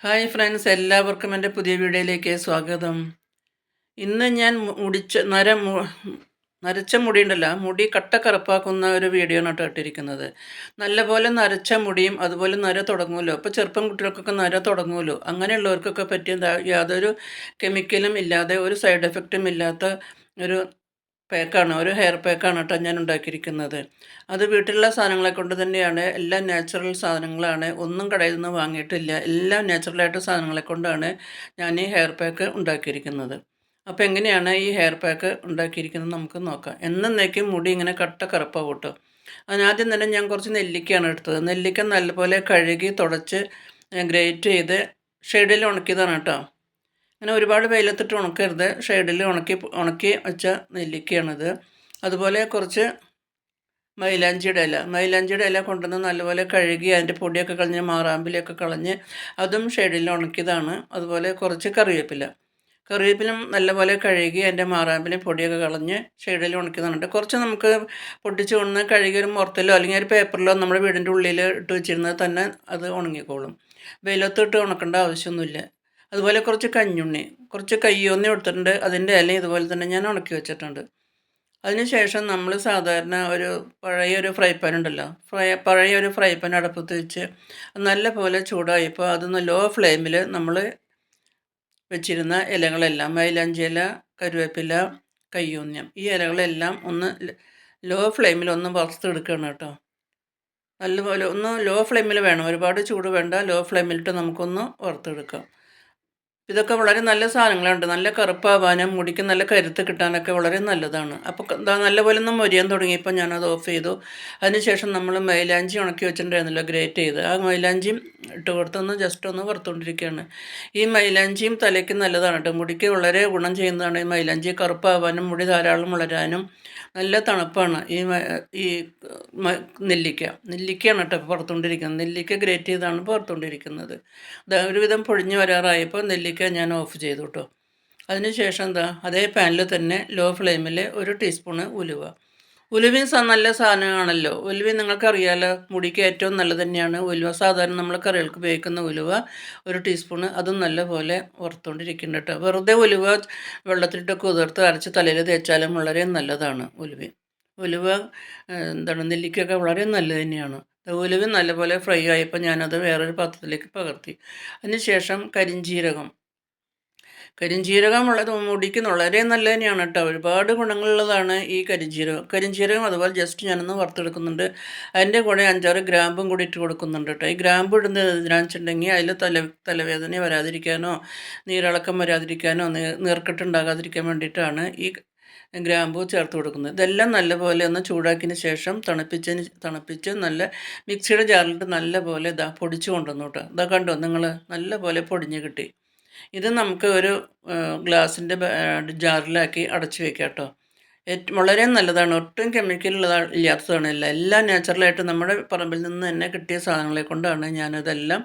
Hi friends, എല്ലാവർക്കും എൻ്റെ പുതിയ വീഡിയോയിലേക്ക് സ്വാഗതം. ഇന്ന് ഞാൻ നരച്ച മുടി ഉണ്ടല്ലോ, മുടി കട്ട കറുപ്പാക്കുന്ന ഒരു വീഡിയോ ആണ് കേട്ടോ ഇട്ടിരിക്കുന്നത്. നല്ലപോലെ നരച്ച മുടിയും അതുപോലെ നര തുടങ്ങുമല്ലോ. ഇപ്പോൾ ചെറുപ്പം കുട്ടികൾക്കൊക്കെ നര തുടങ്ങുമല്ലോ. അങ്ങനെയുള്ളവർക്കൊക്കെ പറ്റിയ യാതൊരു കെമിക്കലും ഇല്ലാതെ ഒരു സൈഡ് എഫക്റ്റും ഇല്ലാത്ത ഒരു ഒരു ഹെയർ പാക്കാണ് കേട്ടോ ഞാൻ ഉണ്ടാക്കിയിരിക്കുന്നത്. അത് വീട്ടിലുള്ള സാധനങ്ങളെ കൊണ്ട് തന്നെയാണ്. എല്ലാം നാച്ചുറൽ സാധനങ്ങളാണ്. ഒന്നും കടയിൽ നിന്ന് വാങ്ങിയിട്ടില്ല. എല്ലാം നാച്ചുറലായിട്ട് സാധനങ്ങളെ കൊണ്ടാണ് ഞാൻ ഈ ഹെയർ പാക്ക് ഉണ്ടാക്കിയിരിക്കുന്നത്. അപ്പോൾ എങ്ങനെയാണ് ഈ ഹെയർ പാക്ക് ഉണ്ടാക്കിയിരിക്കുന്നത് നമുക്ക് നോക്കാം. എന്നേക്കും മുടി ഇങ്ങനെ കട്ട കറുപ്പാവും കേട്ടോ. അതിനാദ്യം തന്നെ ഞാൻ കുറച്ച് നെല്ലിക്കയാണ് എടുത്തത്. നെല്ലിക്ക നല്ലപോലെ കഴുകി തുടച്ച് ഗ്രേറ്റ് ചെയ്ത് ഷെയ്ഡിൽ ഉണക്കിയതാണ് കേട്ടോ. അങ്ങനെ ഒരുപാട് വെയിലത്തിട്ട് ഉണക്കരുത്. ഷെയ്ഡിൽ ഉണക്കി വെച്ച നെല്ലിക്കയാണിത്. അതുപോലെ കുറച്ച് മൈലാഞ്ചിയുടെ ഇല കൊണ്ടുവന്ന് നല്ലപോലെ കഴുകി അതിൻ്റെ പൊടിയൊക്കെ കളഞ്ഞ് മാറാമ്പിലൊക്കെ കളഞ്ഞ് അതും ഷെയ്ഡിൽ ഉണക്കിയതാണ്. അതുപോലെ കുറച്ച് കറിവേപ്പിലും നല്ലപോലെ കഴുകി അതിൻ്റെ മാറാമ്പിലും പൊടിയൊക്കെ കളഞ്ഞ് ഷെയ്ഡിൽ ഉണക്കിയതാണ്. കുറച്ച് നമുക്ക് പൊട്ടിച്ച് കൊണ്ട് കഴുകി ഒരു മുറത്തിലോ അല്ലെങ്കിൽ ഒരു പേപ്പറിലോ നമ്മുടെ വീടിൻ്റെ ഉള്ളിൽ ഇട്ട് വെച്ചിരുന്നാൽ തന്നെ അത് ഉണങ്ങിക്കോളും. വെയിലത്തിട്ട് ഉണക്കേണ്ട ആവശ്യമൊന്നുമില്ല. അതുപോലെ കുറച്ച് കയ്യൊന്നി എടുത്തിട്ടുണ്ട്. അതിൻ്റെ ഇലയും ഇതുപോലെ തന്നെ ഞാൻ ഉണക്കി വെച്ചിട്ടുണ്ട്. അതിനുശേഷം നമ്മൾ സാധാരണ പഴയൊരു ഫ്രൈ പാൻ ഉണ്ടല്ലോ, പഴയൊരു ഫ്രൈ പാൻ അടുപ്പത്ത് വെച്ച് നല്ല പോലെ ചൂടായപ്പോൾ അതൊന്ന് ലോ ഫ്ലെയിമിൽ നമ്മൾ വെച്ചിരുന്ന ഇലകളെല്ലാം മൈലാഞ്ചി ഇല, കരുവേപ്പില, കയ്യൂന്യം, ഈ ഇലകളെല്ലാം ഒന്ന് ലോ ഫ്ലെയിമിൽ ഒന്ന് വറുത്തെടുക്കുകയാണ് കേട്ടോ. നല്ലപോലെ ഒന്ന് ലോ ഫ്ലെയിമിൽ വേണം, ഒരുപാട് ചൂട് വേണ്ട. ലോ ഫ്ലെയിമിലിട്ട് നമുക്കൊന്ന് വറുത്തെടുക്കാം. ഇതൊക്കെ വളരെ നല്ല സാധനങ്ങളുണ്ട്. നല്ല കറുപ്പാവാനും മുടിക്ക് നല്ല കരുത്ത് കിട്ടാനൊക്കെ വളരെ നല്ലതാണ്. അപ്പോൾ നല്ലപോലെ ഒന്ന് മൊരിയാൻ തുടങ്ങിയപ്പോൾ ഞാനത് ഓഫ് ചെയ്തു. അതിനുശേഷം നമ്മൾ മൈലാഞ്ചി ഉണക്കി വെച്ചിട്ടുണ്ടായിരുന്നല്ലോ, ഗ്രേറ്റ് ചെയ്ത് ആ മൈലാഞ്ചിയും ഇട്ട് കൊടുത്തൊന്ന് ജസ്റ്റ് ഒന്ന് വറുത്തുകൊണ്ടിരിക്കുകയാണ്. ഈ മൈലാഞ്ചിയും തലയ്ക്ക് നല്ലതാണ് കേട്ടോ. മുടിക്ക് വളരെ ഗുണം ചെയ്യുന്നതാണ് ഈ മൈലാഞ്ചി. കറുപ്പാവാനും മുടി ധാരാളം വളരാനും നല്ല തണുപ്പാണ് ഈ നെല്ലിക്കയാണ് കേട്ടോ പുറത്തുകൊണ്ടിരിക്കുന്നത്. നെല്ലിക്ക ഗ്രേറ്റ് ചെയ്താണ് പുറത്തുകൊണ്ടിരിക്കുന്നത്. ഒരുവിധം പൊഴിഞ്ഞ് വരാറായപ്പോൾ നെല്ലിക്ക ഞാൻ ഓഫ് ചെയ്തു കേട്ടോ. അതിനുശേഷം അതേ പാനിൽ തന്നെ ലോ ഫ്ലെയിമിൽ 1 ടീസ്പൂണ് ഉലുവയും നല്ല സാധനമാണല്ലോ. ഉലുവ നിങ്ങൾക്കറിയാമല്ലോ, മുടിക്ക് ഏറ്റവും നല്ലത് തന്നെയാണ് ഉലുവ. സാധാരണ നമ്മൾ കറികൾക്ക് ഉപയോഗിക്കുന്ന ഉലുവ 1 ടീസ്പൂണ് അതും നല്ലപോലെ വറുത്തുകൊണ്ടിരിക്കുന്നുണ്ട് കേട്ടോ. വെറുതെ ഉലുവ വെള്ളത്തിലിട്ട് കുതിർത്ത് അരച്ച് തലയിൽ തേച്ചാലും വളരെ നല്ലതാണ് ഉലുവ. നെല്ലിക്കയൊക്കെ വളരെ നല്ലത് തന്നെയാണ്. ഉലുവ നല്ലപോലെ ഫ്രൈ ആയപ്പോൾ ഞാനത് വേറൊരു പാത്രത്തിലേക്ക് പകർത്തി. അതിനുശേഷം കരിഞ്ജീരകം മുടിക്ക് വളരെ നല്ലത് തന്നെയാണ് കേട്ടോ. ഒരുപാട് ഗുണങ്ങളുള്ളതാണ് ഈ കരിഞ്ജീരകം അതുപോലെ ജസ്റ്റ് ഞാനൊന്ന് വറുത്തെടുക്കുന്നുണ്ട്. അതിൻ്റെ കൂടെ 5-6 ഗ്രാമ്പും കൂടി ഇട്ട് കൊടുക്കുന്നുണ്ട് കേട്ടോ. ഈ ഗ്രാമ്പ് ഇടുന്നത് എന്തിനാണെന്ന് വെച്ചിട്ടുണ്ടെങ്കിൽ അതിൽ തലവേദന വരാതിരിക്കാനോ നീരിളക്കം വരാതിരിക്കാനോ നീർക്കെട്ടുണ്ടാകാതിരിക്കാൻ വേണ്ടിയിട്ടാണ് ഈ ഗ്രാമ്പൂ ചേർത്ത് കൊടുക്കുന്നത്. ഇതെല്ലാം നല്ലപോലെ ഒന്ന് ചൂടാക്കിയതിന് ശേഷം തണുപ്പിച്ച് നല്ല മിക്സിയുടെ ജാറിലിട്ട് നല്ലപോലെ പൊടിച്ച് കൊണ്ടുവന്നു കേട്ടോ. കണ്ടോ നിങ്ങൾ, നല്ലപോലെ പൊടിഞ്ഞ് കിട്ടി. ഇത് നമുക്ക് ഒരു ഗ്ലാസിൻ്റെ ജാറിലാക്കി അടച്ച് വെക്കാം കേട്ടോ. വളരെ നല്ലതാണ്. ഒട്ടും ഇല്ലാത്തതാണ്. എല്ലാം നാച്ചുറലായിട്ട് നമ്മുടെ പറമ്പിൽ നിന്ന് തന്നെ കിട്ടിയ സാധനങ്ങളെ കൊണ്ടാണ് ഞാനതെല്ലാം.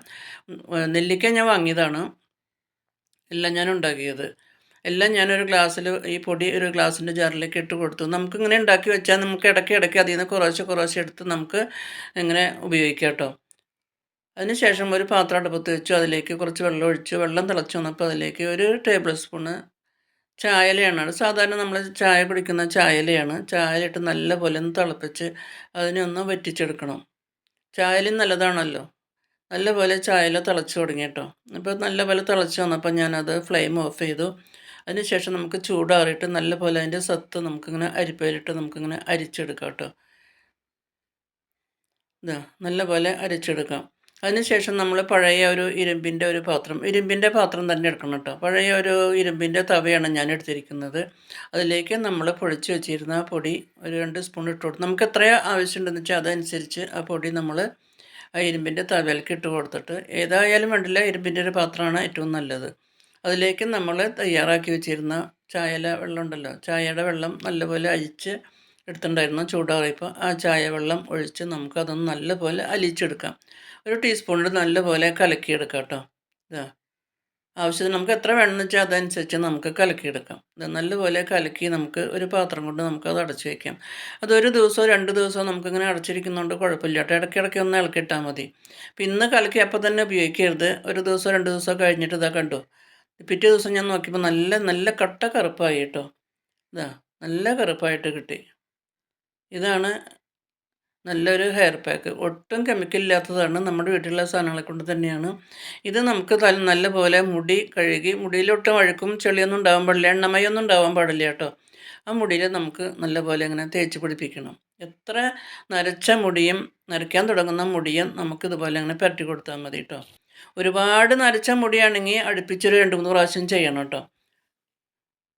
നെല്ലിക്ക ഞാൻ വാങ്ങിയതാണ്. എല്ലാം ഞാൻ ഉണ്ടാക്കിയത്. എല്ലാം ഞാനൊരു ഗ്ലാസ്സിൽ ഈ പൊടി ഒരു ഗ്ലാസിൻ്റെ ജാറിലേക്ക് ഇട്ട് കൊടുത്തു. നമുക്കിങ്ങനെ ഉണ്ടാക്കി വെച്ചാൽ നമുക്ക് ഇടയ്ക്ക് അതിൽ നിന്ന് കുറേശ്ശെ എടുത്ത് നമുക്ക് ഇങ്ങനെ ഉപയോഗിക്കാം കേട്ടോ. അതിനുശേഷം ഒരു പാത്രം അടുപ്പത്ത് വെച്ചു. അതിലേക്ക് കുറച്ച് വെള്ളം ഒഴിച്ചു. വെള്ളം തിളച്ച് വന്നപ്പോൾ അതിലേക്ക് 1 ടേബിൾ സ്പൂണ് ചായയിലയാണ്. സാധാരണ നമ്മൾ ചായ കുടിക്കുന്ന ചായയിലയാണ്. ചായയിലിട്ട് നല്ലപോലെ ഒന്ന് തിളപ്പിച്ച് അതിനെ ഒന്ന് വറ്റിച്ചെടുക്കണം. ചായയിലും നല്ലതാണല്ലോ. നല്ലപോലെ ചായയില തിളച്ച് തുടങ്ങി കേട്ടോ. അപ്പോൾ നല്ലപോലെ തിളച്ച് വന്നപ്പോൾ ഞാനത് ഫ്ലെയിം ഓഫ് ചെയ്തു. അതിനുശേഷം നമുക്ക് ചൂടാറിയിട്ട് നല്ലപോലെ അതിൻ്റെ സത്ത് നമുക്കിങ്ങനെ അരിപ്പയിലിട്ട് നമുക്കിങ്ങനെ അരിച്ചെടുക്കാം കേട്ടോ. നല്ലപോലെ അരിച്ചെടുക്കാം. അതിനുശേഷം നമ്മൾ പഴയ ഒരു ഇരുമ്പിൻ്റെ പാത്രം തന്നെ എടുക്കണം കേട്ടോ. പഴയ ഒരു ഇരുമ്പിൻ്റെ തവയാണ് ഞാൻ എടുത്തിരിക്കുന്നത്. അതിലേക്ക് നമ്മൾ പൊടിച്ച് വെച്ചിരുന്ന ആ പൊടി ഒരു 2 സ്പൂൺ ഇട്ട് കൊടുത്തു. നമുക്ക് എത്രയോ ആവശ്യമുണ്ടെന്ന് വെച്ചാൽ അതനുസരിച്ച് ആ പൊടി നമ്മൾ ആ ഇരുമ്പിൻ്റെ തവയിലേക്ക് ഇട്ട് കൊടുത്തിട്ട്, ഏതായാലും വേണ്ടില്ല, ഇരുമ്പിൻ്റെ ഒരു പാത്രമാണ് ഏറ്റവും നല്ലത്. അതിലേക്ക് നമ്മൾ തയ്യാറാക്കി വെച്ചിരുന്ന വെള്ളം ഉണ്ടല്ലോ, ചായയുടെ വെള്ളം നല്ലപോലെ എടുത്തിട്ടുണ്ടായിരുന്നു. ചൂടാറിയപ്പോൾ ആ ചായ വെള്ളം ഒഴിച്ച് നമുക്കതൊന്ന് നല്ലപോലെ അലിയിച്ചെടുക്കാം. 1 ടീസ്പൂണിൽ നല്ലപോലെ കലക്കിയെടുക്കാം കേട്ടോ. ആവശ്യത്തിന് നമുക്ക് എത്ര വേണമെന്ന് വെച്ചാൽ അതനുസരിച്ച് നമുക്ക് കലക്കിയെടുക്കാം. ഇത് നല്ലപോലെ കലക്കി നമുക്ക് ഒരു പാത്രം കൊണ്ട് നമുക്കത് അടച്ച് വയ്ക്കാം. അതൊരു ദിവസമോ 2 ദിവസമോ നമുക്കിങ്ങനെ അടച്ചിരിക്കുന്നതുകൊണ്ട് കുഴപ്പമില്ല കേട്ടോ. ഇടയ്ക്കിടയ്ക്ക് ഒന്ന് ഇളക്കിയിട്ടാൽ മതി. അപ്പം ഇന്ന് കലക്കി അപ്പം തന്നെ ഉപയോഗിക്കരുത്. ഒരു ദിവസമോ 2 ദിവസമോ കഴിഞ്ഞിട്ട് ഇതാ കണ്ടോ, പിറ്റേ ദിവസം ഞാൻ നോക്കിയപ്പോൾ നല്ല നല്ല കട്ട കറുപ്പായി കേട്ടോ. ഇതാ നല്ല കറുപ്പായിട്ട് കിട്ടി. ഇതാണ് നല്ലൊരു ഹെയർ പാക്ക്. ഒട്ടും കെമിക്കൽ ഇല്ലാത്തതാണ്. നമ്മുടെ വീട്ടിലുള്ള സാധനങ്ങളെ കൊണ്ട് തന്നെയാണ്. ഇത് നമുക്ക് നല്ലപോലെ മുടി കഴുകി, മുടിയിലൊട്ടും അഴുക്കും ചെളിയൊന്നും ഉണ്ടാവാൻ പാടില്ല, എണ്ണമയൊന്നും ഉണ്ടാവാൻ പാടില്ല കേട്ടോ. ആ മുടിയിൽ നമുക്ക് നല്ലപോലെ ഇങ്ങനെ തേച്ച് പിടിപ്പിക്കണം. എത്ര നരച്ച മുടിയും നരയ്ക്കാൻ തുടങ്ങുന്ന മുടിയും നമുക്കിതുപോലെ അങ്ങനെ പുരട്ടി കൊടുത്താൽ മതി കേട്ടോ. ഒരുപാട് നരച്ച മുടിയാണെങ്കിൽ അടുപ്പിച്ചൊരു 2-3 പ്രാവശ്യം ചെയ്യണം കേട്ടോ.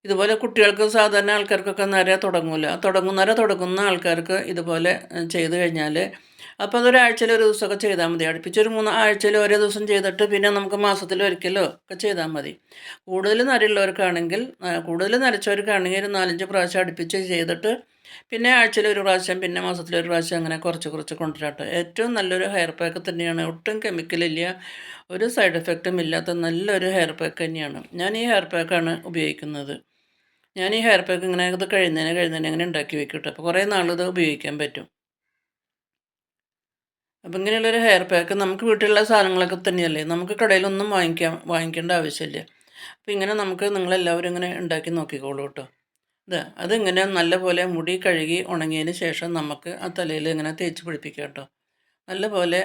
ഇതുപോലെ കുട്ടികൾക്ക് സാധാരണ ആൾക്കാർക്കൊക്കെ നര തുടങ്ങൂല. തുടങ്ങുന്ന ആൾക്കാർക്ക് ഇതുപോലെ ചെയ്ത് കഴിഞ്ഞാൽ അപ്പോൾ അതൊരാഴ്ചയിൽ ഒരു ദിവസമൊക്കെ ചെയ്താൽ മതി. അടുപ്പിച്ചൊരു 3 ആഴ്ചയിൽ ഓരോ ദിവസം ചെയ്തിട്ട് പിന്നെ നമുക്ക് മാസത്തിൽ ഒരിക്കലോ ഒക്കെ ചെയ്താൽ മതി. കൂടുതൽ നരയുള്ളവർക്കാണെങ്കിൽ കൂടുതൽ നരച്ചവർക്കാണെങ്കിൽ ഒരു 4-5 പ്രാവശ്യം അടുപ്പിച്ച് ചെയ്തിട്ട് പിന്നെ ആഴ്ചയിൽ ഒരു പ്രാവശ്യം പിന്നെ മാസത്തിൽ ഒരു പ്രാവശ്യം അങ്ങനെ കുറച്ച് കുറച്ച് കൊണ്ടുവരാട്ടോ. ഏറ്റവും നല്ലൊരു ഹെയർ പാക്ക് തന്നെയാണ്. ഒട്ടും കെമിക്കലില്ല, ഒരു സൈഡ് എഫക്റ്റും ഇല്ലാത്ത നല്ലൊരു ഹെയർ പാക്ക് തന്നെയാണ്. ഞാൻ ഈ ഹെയർ പാക്കാണ് ഉപയോഗിക്കുന്നത്. ഞാൻ ഈ ഹെയർ പാക്ക് ഇങ്ങനെ ഇത് കഴിയുന്നതിന് ഇങ്ങനെ ഉണ്ടാക്കി വെക്കും കേട്ടോ. അപ്പോൾ കുറേ നാളിത് ഉപയോഗിക്കാൻ പറ്റും. അപ്പോൾ ഇങ്ങനെയുള്ളൊരു ഹെയർ പാക്ക് നമുക്ക് വീട്ടിലുള്ള സാധനങ്ങളൊക്കെ തന്നെയല്ലേ, നമുക്ക് കടയിലൊന്നും വാങ്ങിക്കേണ്ട ആവശ്യമില്ല. അപ്പോൾ ഇങ്ങനെ നമുക്ക് നിങ്ങളെല്ലാവരും ഇങ്ങനെ ഉണ്ടാക്കി നോക്കിക്കോളൂ കേട്ടോ. അതിങ്ങനെ നല്ലപോലെ മുടി കഴുകി ഉണങ്ങിയതിന് ശേഷം നമുക്ക് ആ തലയിൽ ഇങ്ങനെ തേച്ച് പിടിപ്പിക്കാം കേട്ടോ. നല്ലപോലെ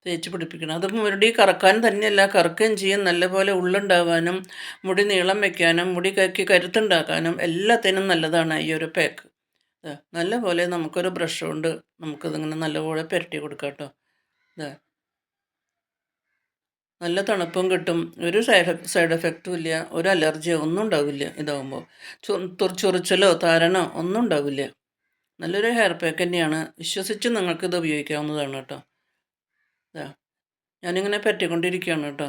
തേച്ച് പിടിപ്പിക്കണം. അത് മുടി കറക്കാൻ തന്നെയല്ല, കറക്കുകയും ചെയ്യും. നല്ലപോലെ ഉള്ളുണ്ടാവാനും മുടി നീളം വയ്ക്കാനും മുടി കരുത്തുണ്ടാക്കാനും എല്ലാത്തിനും നല്ലതാണ് ഈ ഒരു പാക്ക്. നല്ലപോലെ നമുക്കൊരു ബ്രഷ് കൊണ്ട് നമുക്കിതിങ്ങനെ നല്ലപോലെ പുരട്ടി കൊടുക്കാം കേട്ടോ. നല്ല തണുപ്പും കിട്ടും, ഒരു സൈഡ് എഫക്റ്റും ഇല്ല, ഒരു അലർജിയോ ഒന്നും ഉണ്ടാവില്ല. ഇതാകുമ്പോൾ ചൊറിച്ചലോ താരനോ ഒന്നും ഉണ്ടാവില്ല. നല്ലൊരു ഹെയർ പാക്ക് തന്നെയാണ്. വിശ്വസിച്ച് നിങ്ങൾക്കിത് ഉപയോഗിക്കാവുന്നതാണ് കേട്ടോ. ഞാനിങ്ങനെ പറ്റിക്കൊണ്ടിരിക്കുകയാണ് കേട്ടോ.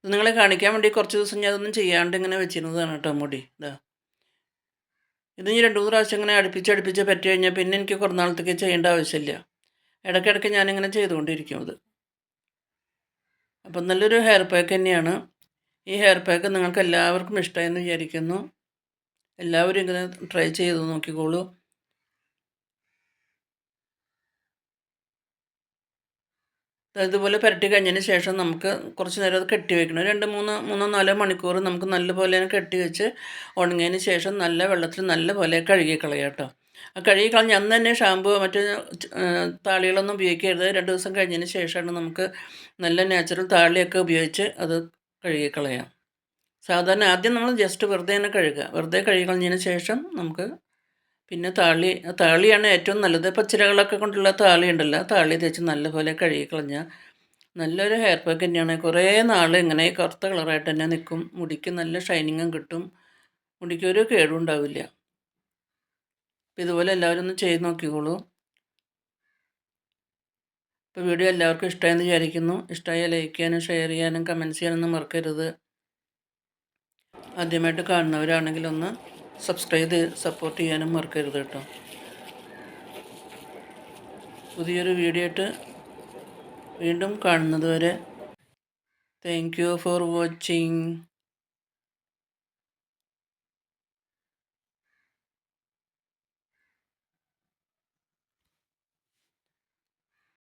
ഇത് നിങ്ങളെ കാണിക്കാൻ വേണ്ടി കുറച്ച് ദിവസം ഞാൻ അതൊന്നും ചെയ്യാണ്ട് ഇങ്ങനെ വെച്ചിരുന്നതാണ് കേട്ടോ മുടി. ഇത് 2-3 പ്രാവശ്യം ഇങ്ങനെ അടുപ്പിച്ച് പറ്റി കഴിഞ്ഞാൽ പിന്നെ എനിക്ക് കുറേ നാളത്തേക്ക് ചെയ്യേണ്ട ആവശ്യമില്ല. ഇടയ്ക്കിടയ്ക്ക് ഞാനിങ്ങനെ ചെയ്തുകൊണ്ടിരിക്കും അത്. അപ്പം നല്ലൊരു ഹെയർ പാക്ക് തന്നെയാണ്. ഈ ഹെയർ പാക്ക് നിങ്ങൾക്ക് എല്ലാവർക്കും ഇഷ്ടമായെന്ന് വിചാരിക്കുന്നു. എല്ലാവരും ഇങ്ങനെ ട്രൈ ചെയ്ത് നോക്കിക്കോളൂ. ഇതുപോലെ പുരട്ടി കഴിഞ്ഞതിന് ശേഷം നമുക്ക് കുറച്ച് നേരം അത് കെട്ടി വെക്കണം. 3-4 മണിക്കൂർ നമുക്ക് നല്ലപോലെ കെട്ടി വെച്ച് ഉണങ്ങിയതിന് ശേഷം നല്ല വെള്ളത്തിൽ നല്ലപോലെ കഴുകി കളയാം കേട്ടോ. ആ കഴുകി കളഞ്ഞ് അന്ന് തന്നെ ഷാമ്പു മറ്റ് താളികളൊന്നും ഉപയോഗിക്കരുത്. 2 ദിവസം കഴിഞ്ഞതിന് ശേഷമാണ് നമുക്ക് നല്ല നാച്ചുറൽ താളിയൊക്കെ ഉപയോഗിച്ച് അത് കഴുകി കളയാം. സാധാരണ ആദ്യം നമ്മൾ ജസ്റ്റ് വെറുതെ തന്നെ കഴുകുക. വെറുതെ കഴുകി കളഞ്ഞതിന് ശേഷം നമുക്ക് പിന്നെ താളിയാണ് ഏറ്റവും നല്ലത്. പച്ചിലകളൊക്കെ കൊണ്ടുള്ള താളി ഉണ്ടല്ലോ, താളി തേച്ച് നല്ലപോലെ കഴുകി കളഞ്ഞാൽ നല്ലൊരു ഹെയർ പാക്ക് തന്നെയാണ്. കുറേ നാൾ ഇങ്ങനെ കറുത്ത കളറായിട്ട് തന്നെ നിൽക്കും. മുടിക്ക് നല്ല ഷൈനിങ്ങും കിട്ടും. മുടിക്ക് ഒരു കേടും ഉണ്ടാവില്ല. ഇതുപോലെ എല്ലാവരും ഒന്ന് ചെയ്ത് നോക്കിക്കോളൂ. ഇപ്പോൾ വീഡിയോ എല്ലാവർക്കും ഇഷ്ടമായെന്ന് വിചാരിക്കുന്നു. ഇഷ്ടമായാൽ ലൈക്ക് ചെയ്യാനും ഷെയർ ചെയ്യാനും കമൻറ്റ്സ് ചെയ്യാനൊന്നും മറക്കരുത്. ആദ്യമായിട്ട് കാണുന്നവരാണെങ്കിൽ ഒന്ന് സബ്സ്ക്രൈബ് ചെയ്ത് സപ്പോർട്ട് ചെയ്യാനും മറക്കരുത് കേട്ടോ. പുതിയൊരു വീഡിയോ ആയിട്ട് വീണ്ടും കാണുന്നത് വരെ താങ്ക് യു ഫോർ വാച്ചിങ്.